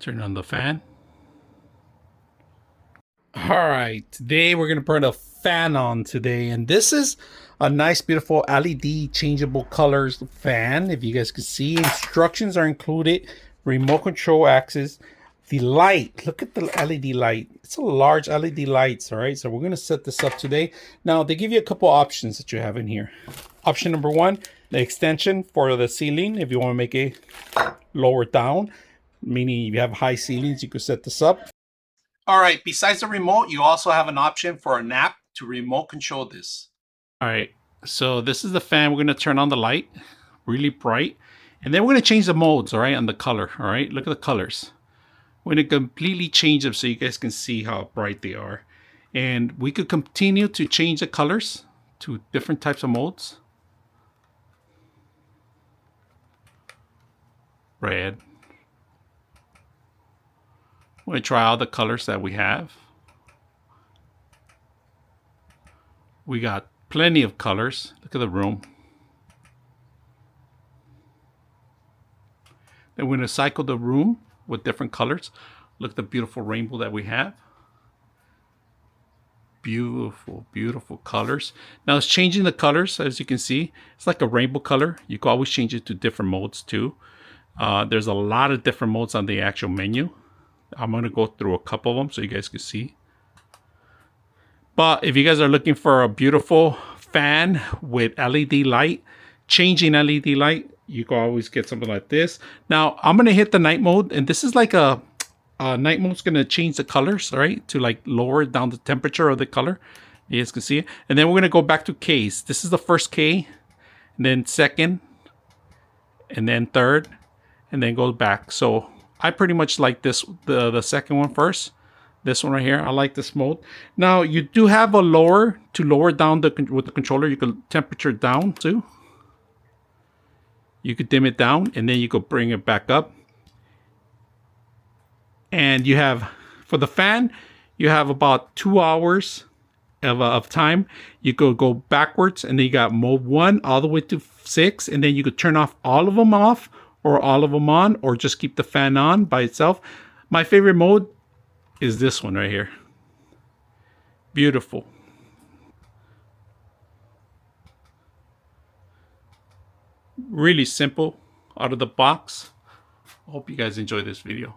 Turn on the fan. All right, today we're gonna put a fan on today, and this is a nice, beautiful LED changeable colors fan. If you guys can see, instructions are included. Remote control axis. The light, look at the LED light. It's a large LED lights, all right? So we're gonna set this up today. Now, they give you a couple options that you have in here. Option number one, the extension for the ceiling. If you wanna make it lower down, meaning if you have high ceilings, you could set this up. All right, besides the remote, you also have an option for an app to remote control this. All right, so this is the fan. We're gonna turn on the light, really bright. And then we're gonna change the modes, all right, on the color, all right? Look at the colors. We're gonna completely change them so you guys can see how bright they are. And we could continue to change the colors to different types of modes. Red. We're gonna try all the colors that we have. We got plenty of colors. Look at the room. Then we're gonna cycle the room with different colors. Look at the beautiful rainbow that we have. Beautiful, beautiful colors. Now it's changing the colors, as you can see. It's like a rainbow color. You can always change it to different modes too. There's a lot of different modes on the actual menu. I'm gonna go through a couple of them so you guys can see. But if you guys are looking for a beautiful fan with LED light, changing LED light, you can always get something like this. Now I'm gonna hit the night mode, and this is like a night mode's gonna change the colors, right, to like lower down the temperature of the color. You guys can see it. And then we're gonna go back to K's. This is the first K, and then second, and then third, and then goes back. So I pretty much like this, the second one first. This one right here, I like this mode. Now you do have a lower to lower down with the controller. You can temperature down too. You could dim it down, and then you could bring it back up. And you have, for the fan, you have about 2 hours of time. You could go backwards, and then you got mode 1 all the way to 6, and then you could turn off all of them off, or all of them on, or just keep the fan on by itself. My favorite mode is this one right here. Beautiful. Really simple out of the box. I hope you guys enjoy this video.